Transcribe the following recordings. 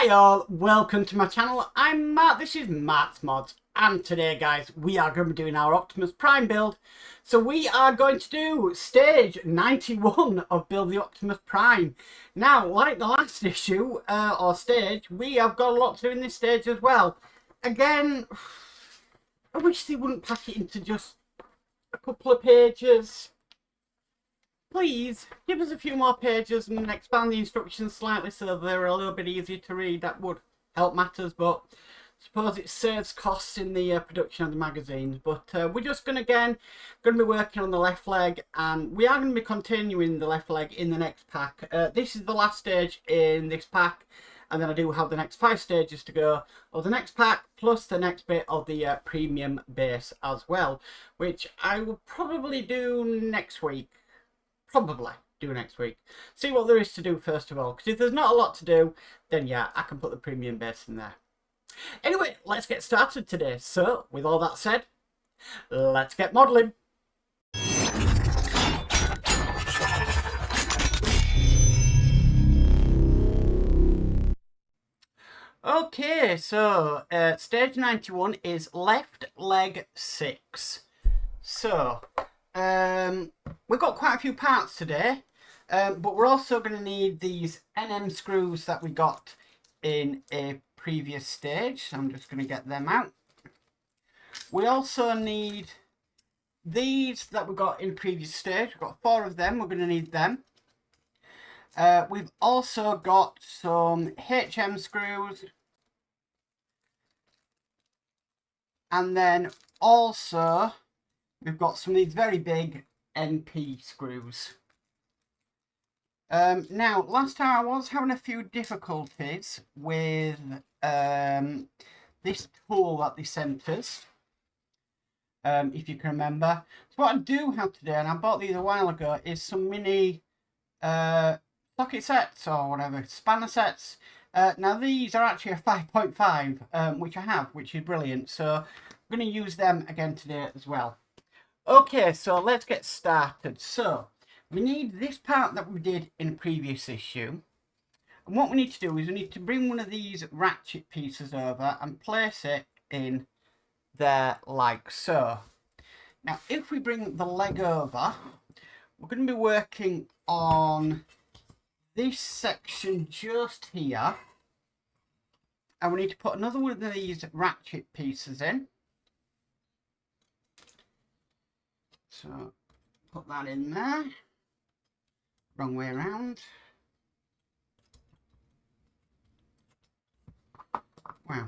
Hi all, welcome to my channel. I'm Matt, this is Matt's Mods, and today guys we are going to be doing our Optimus Prime build. So we are going to do stage 91 of Build the Optimus Prime. Now, like the last issue, or stage, we have got a lot to do in this stage as well. Again, I wish they wouldn't pack it into just a couple of pages. Please give us a few more pages and expand the instructions slightly so they're a little bit easier to read. That would help matters, but I suppose it saves costs in the production of the magazines. But we're just going to be working on the left leg, and we are going to be continuing the left leg in the next pack. This is the last stage in this pack, and then I do have the next 5 stages to go of the next pack, plus the next bit of the premium base as well, which I will probably do next week. See what there is to do first of all, because if there's not a lot to do, then yeah, I can put the premium base in there. Anyway, let's get started today. So with all that said, let's get modelling. Okay, so stage 91 is left leg 6. So we've got quite a few parts today, but we're also going to need these NM screws that we got in a previous stage. So I'm just going to get them out. We also need these that we got in previous stage. We've got 4 of them. We're going to need them. We've also got some HM screws. And then also we've got some of these very big NP screws. Now, last time I was having a few difficulties with this tool that they sent us, if you can remember. So what I do have today, and I bought these a while ago, is some mini socket sets or whatever, spanner sets. Now these are actually a 5.5, which I have, which is brilliant. So I'm going to use them again today as well. Okay, so let's get started. So we need this part that we did in a previous issue. And what we need to do is we need to bring one of these ratchet pieces over and place it in there like so. Now, if we bring the leg over, we're going to be working on this section just here. And we need to put another one of these ratchet pieces in. So put that in there. Wrong way around. Wow.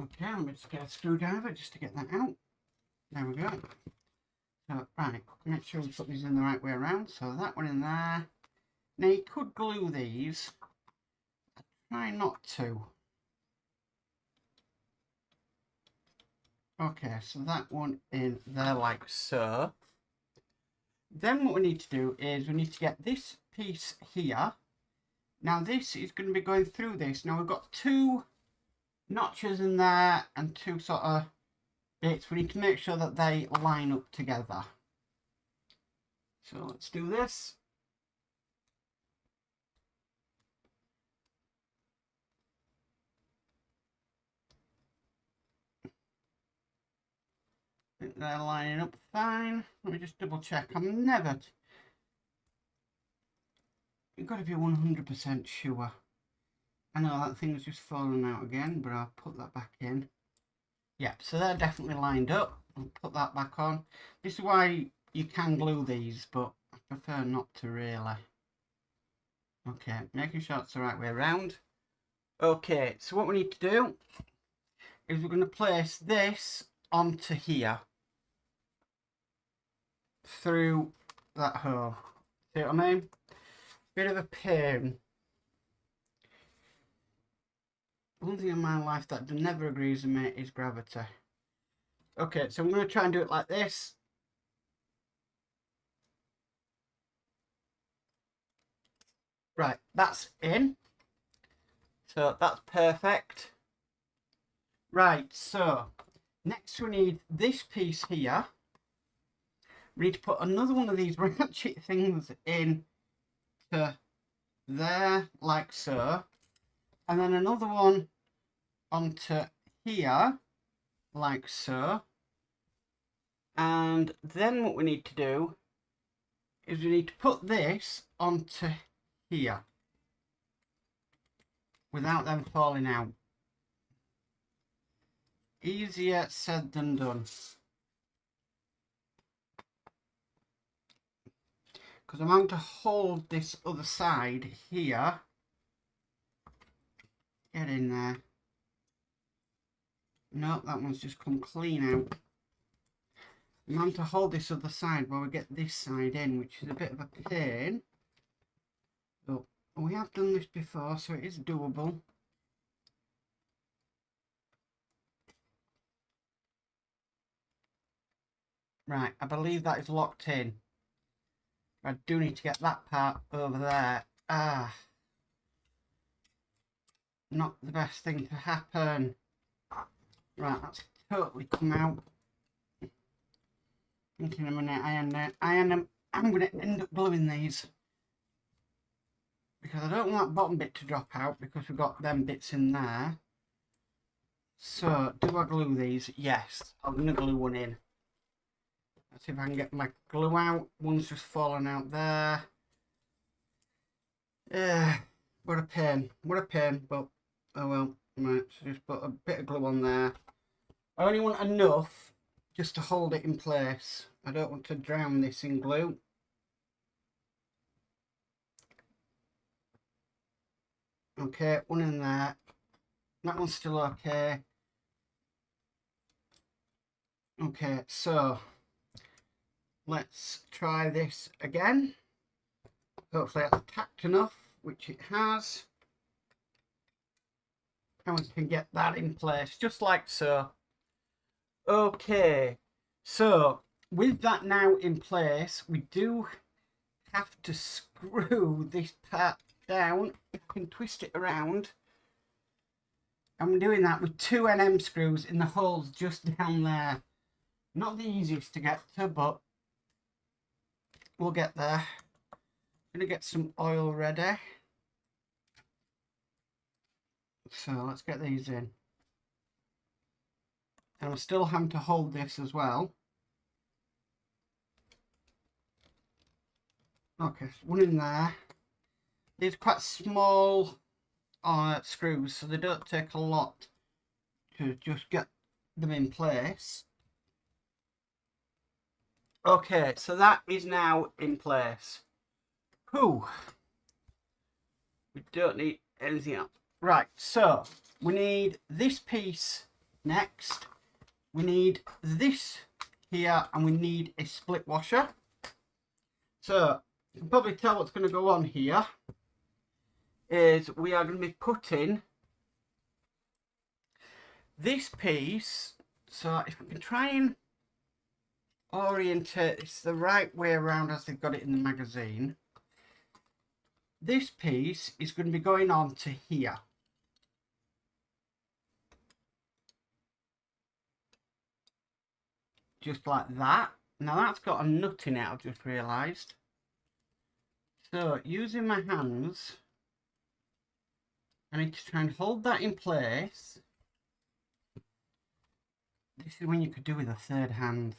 Okay, let me just get a screwdriver just to get that out. There we go. So, right, make sure we put these in the right way around. So that one in there. Now you could glue these. I try not to. Okay, so that one in there like so. Then what we need to do is we need to get this piece here. Now this is going to be going through this. Now we've got 2 notches in there and 2 sort of bits. We need to make sure that they line up together. So let's do this. I think they're lining up fine. Let me just double check. I'm never... You've got to be 100% sure. I know that thing's just fallen out again, but I'll put that back in. Yeah, so they're definitely lined up. I'll put that back on. This is why you can glue these, but I prefer not to really. Okay, making sure it's the right way around. Okay, so what we need to do is we're going to place this onto here. Through that hole. See what I mean? Bit of a pain. One thing in my life that never agrees with me is gravity. Okay, so I'm going to try and do it like this. Right, that's in. So that's perfect. Right, so next we need this piece here. We need to put another one of these ratchet things in to there, like so. And then another one onto here, like so. And then what we need to do is we need to put this onto here without them falling out. Easier said than done. Because I'm going to hold this other side here. Get in there. No, that one's just come clean out. I'm going to hold this other side while we get this side in, which is a bit of a pain. But we have done this before, so it is doable. Right, I believe that is locked in. I do need to get that part over there. Not the best thing to happen. Right, that's totally come out. In a minute, I'm going to end up gluing these. Because I don't want that bottom bit to drop out because we've got them bits in there. So, do I glue these? Yes, I'm going to glue one in. Let's see if I can get my glue out. One's just fallen out there. What a pain. What a pain, but oh well. Right, so just put a bit of glue on there. I only want enough just to hold it in place. I don't want to drown this in glue. Okay, one in there. That one's still okay. Okay, so let's try this again. Hopefully that's tacked enough, which it has. And we can get that in place, just like so. Okay, so with that now in place, we do have to screw this part down. If I can twist it around. And we're doing that with 2 NM screws in the holes just down there. Not the easiest to get to, but we'll get there. I'm going to get some oil ready. So let's get these in. And I'm still having to hold this as well. Okay, so one in there. These are quite small screws, so they don't take a lot to just get them in place. Okay, so that is now in place. Whew. We don't need anything else. Right, so we need this piece next. We need this here, and we need a split washer. So you can probably tell what's going to go on here is we are going to be putting this piece. So if we can try and orientate this the right way around as they've got it in the magazine, this piece is going to be going on to here. Just like that. Now that's got a nut in it, I've just realised. So using my hands, I need to try and hold that in place. This is when you could do with a third hand.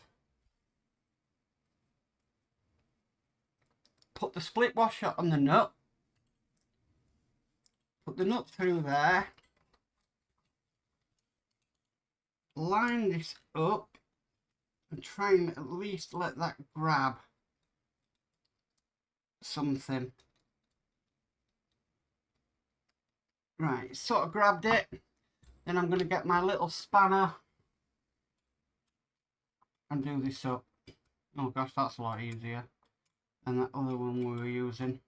Put the split washer on the nut. Put the nut through there. Line this up. And try and at least let that grab something. Right, sort of grabbed it. Then I'm going to get my little spanner and do this up. Oh gosh, that's a lot easier than that other one we were using.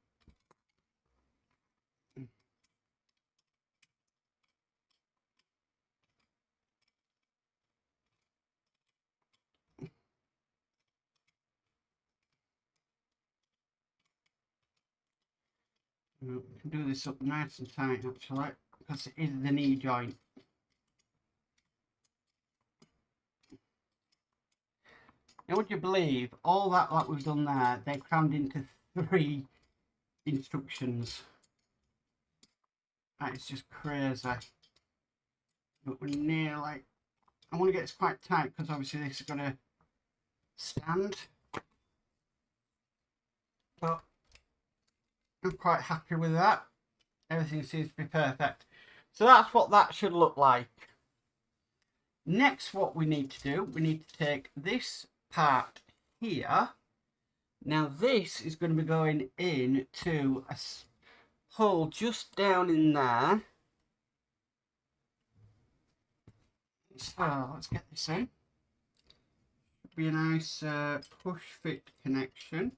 We can do this up nice and tight actually, because it is the knee joint. Now would you believe all that we've done there, they crammed into 3 instructions. That is just crazy. But we're nearly... I want to get this quite tight because obviously this is going to stand. But I'm quite happy with that. Everything seems to be perfect. So that's what that should look like. Next, what we need to do, we need to take this part here. Now this is going to be going into a hole just down in there. So let's get this in. Should be a nice push fit connection.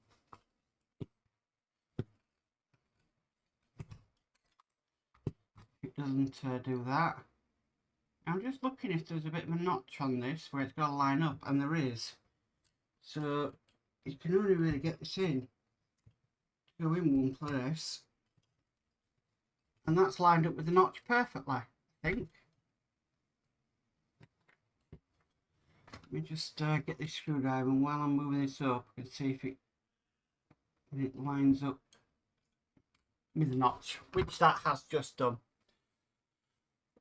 It doesn't do that. I'm just looking if there's a bit of a notch on this where it's got to line up, and there is. So you can only really get this in, go in one place, and that's lined up with the notch perfectly, I think. Let me just get this screwdriver, and while I'm moving this up, I can see if it lines up with the notch, which that has just done.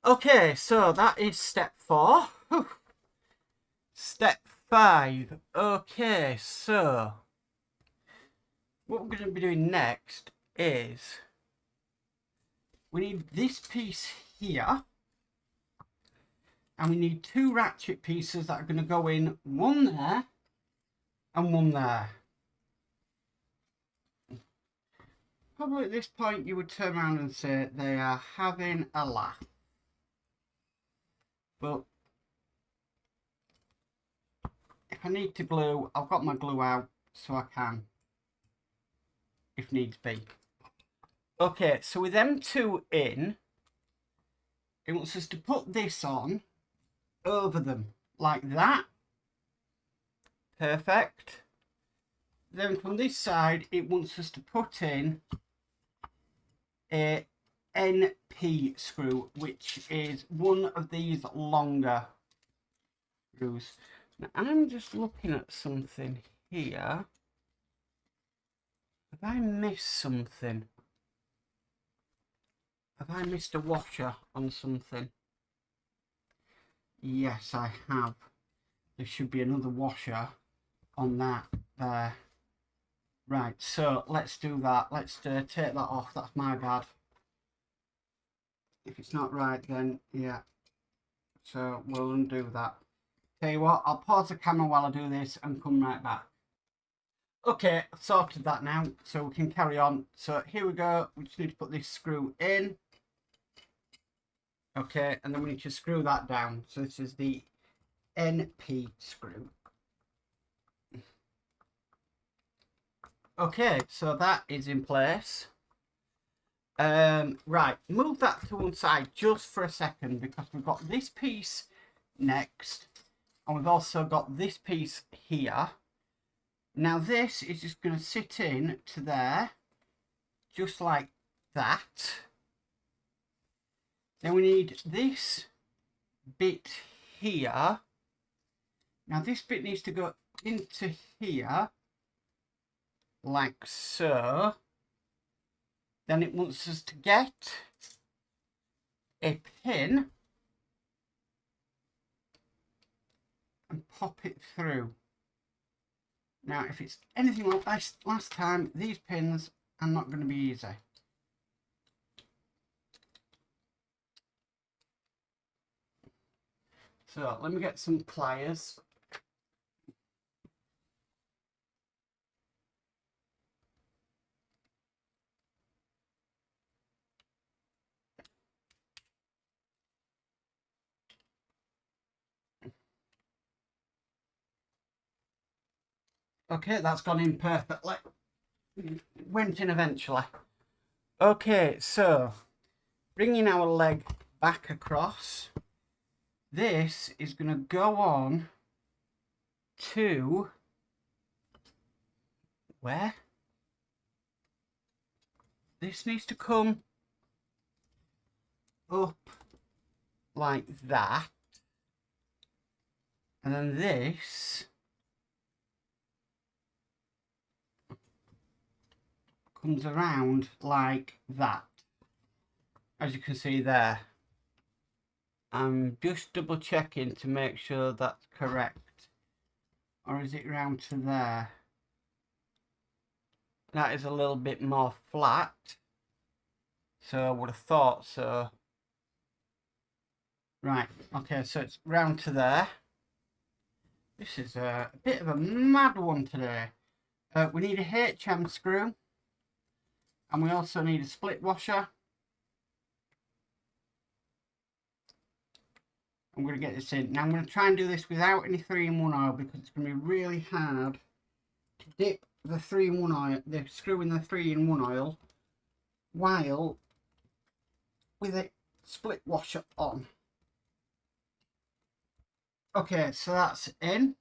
Okay, so that is step 4. Whew. Step 5. Okay, so what we're going to be doing next is we need this piece here, and we need 2 ratchet pieces that are going to go in, one there and one there. Probably at this point you would turn around and say they are having a laugh. But if I need to glue, I've got my glue out so I can, if needs be. Okay, so with them 2 in, it wants us to put this on over them like that. Perfect. Then from this side, it wants us to put in a NP screw, which is one of these longer screws. Now, I'm just looking at something here. Have I missed something? Have I missed a washer on something? Yes, I have. There should be another washer on that there. Right, so let's do that. Let's take that off. That's my bad. If it's not right, then yeah. So we'll undo that. Tell you what, I'll pause the camera while I do this and come right back. Okay, I've sorted that now, so we can carry on. So here we go. We just need to put this screw in. Okay, and then we need to screw that down. So this is the NP screw. Okay, so that is in place. Right, move that to one side just for a second, because we've got this piece next, and we've also got this piece here. Now this is just going to sit in to there, just like that. Then we need this bit here. Now this bit needs to go into here, like so. Then it wants us to get a pin and pop it through. Now, if it's anything like this last time, these pins are not going to be easy. So let me get some pliers. Okay, that's gone in perfectly. Went in eventually. Okay, so bringing our leg back across, this is going to go on to where? This needs to come up like that, and then this comes around like that. as you can see there. I'm just double checking to make sure that's correct. Or is it round to there? That is a little bit more flat. So I would have thought so. Right, okay, so it's round to there. This is a bit of a mad one today. We need a HM screw. And we also need a split washer. I'm going to get this in. Now I'm going to try and do this without any 3-in-1 oil because it's going to be really hard to dip the 3-in-1 oil, the screw in the 3-in-1 oil while with a split washer on. Okay, so that's in.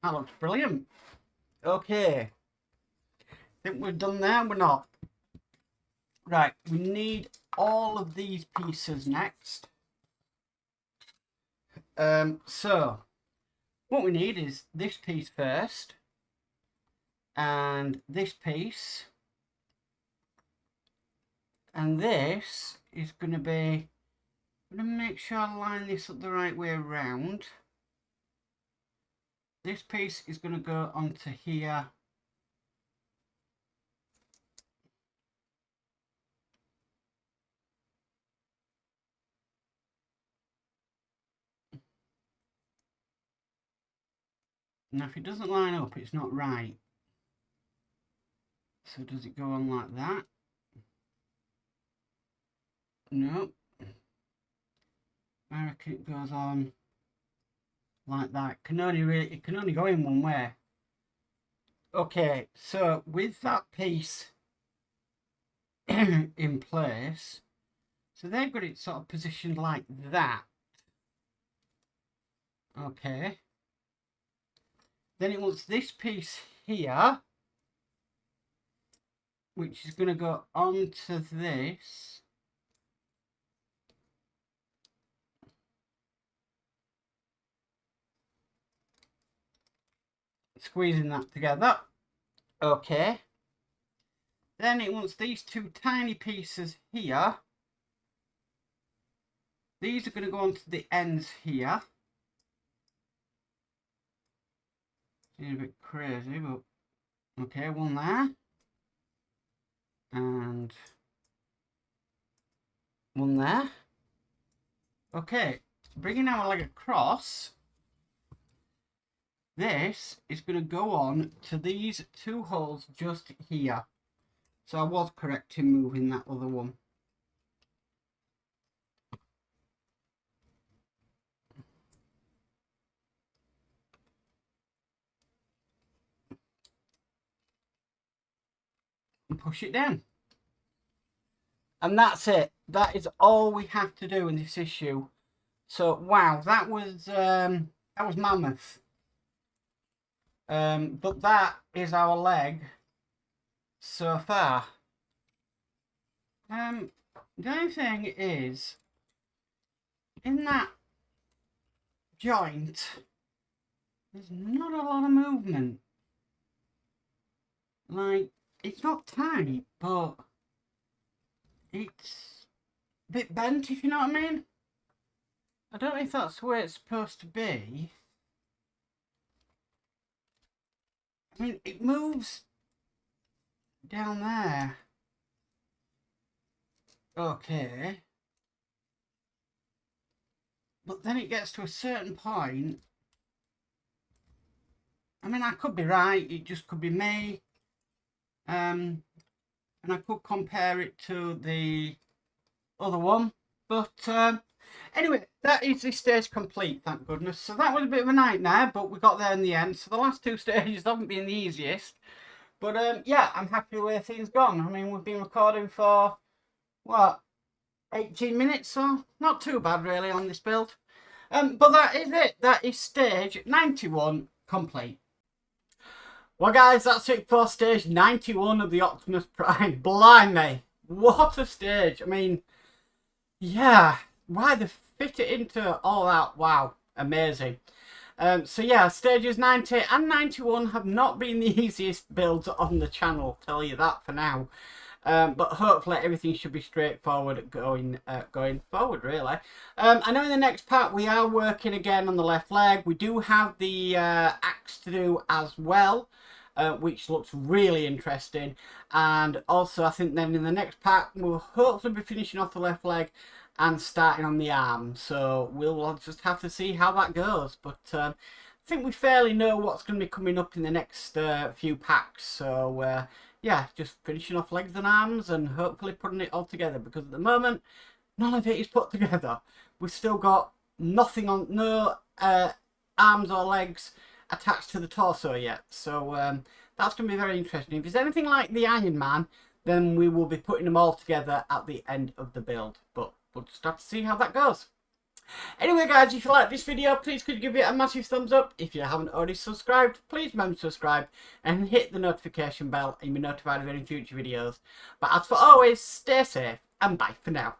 That looks brilliant. Okay. Think we're done there? We're not. Right, we need all of these pieces next. So what we need is this piece first, and this piece, and this is going to be. I'm going to make sure I line this up the right way around. This piece is going to go onto here. Now if it doesn't line up, it's not right. So does it go on like that? No. I reckon it goes on like that. It can only go in one way. Okay, so with that piece in place, so they've got it sort of positioned like that. Okay. Then it wants this piece here, which is going to go onto this. Squeezing that together. Okay. Then it wants these two tiny pieces here. These are going to go onto the ends here. Seems a bit crazy, but okay, one there. And one there. Okay, bringing our leg across. This is going to go on to these two holes just here. So I was correct in moving that other one. And push it down. And that's it. That is all we have to do in this issue. So wow, that was mammoth. But that is our leg so far. The only thing is, in that joint, there's not a lot of movement. Like, it's not tight, but it's a bit bent, if you know what I mean. I don't know if that's the way it's supposed to be. I mean, it moves down there. Okay. But then it gets to a certain point. I mean, I could be right. It just could be me. And I could compare it to the other one. But anyway, that is this stage complete, thank goodness. So that was a bit of a nightmare, but we got there in the end. So the last two stages haven't been the easiest. But yeah, I'm happy with the way things gone. I mean, we've been recording for, what, 18 minutes, so not too bad really on this build. But that is it. That is stage 91 complete. Well guys, that's it for stage 91 of the Optimus Prime. Blimey, what a stage. I mean, yeah, why they fit it into all that, wow, amazing. So yeah, stages 90 and 91 have not been the easiest builds on the channel, tell you that for now. But hopefully everything should be straightforward going forward, really. I know in the next part we are working again on the left leg. We do have the axe to do as well, which looks really interesting. And also I think then in the next part we'll hopefully be finishing off the left leg and starting on the arm. So we'll just have to see how that goes. But I think we fairly know what's going to be coming up in the next few packs. So yeah, just finishing off legs and arms and hopefully putting it all together, because at the moment none of it is put together. We've still got nothing on, no arms or legs attached to the torso yet. So that's going to be very interesting. If it's anything like the Iron Man, then we will be putting them all together at the end of the build. But we'll just have to see how that goes. Anyway guys, if you like this video, please could you give it a massive thumbs up. If you haven't already subscribed, please remember to subscribe and hit the notification bell and you'll be notified of any future videos. But as for always, stay safe and bye for now.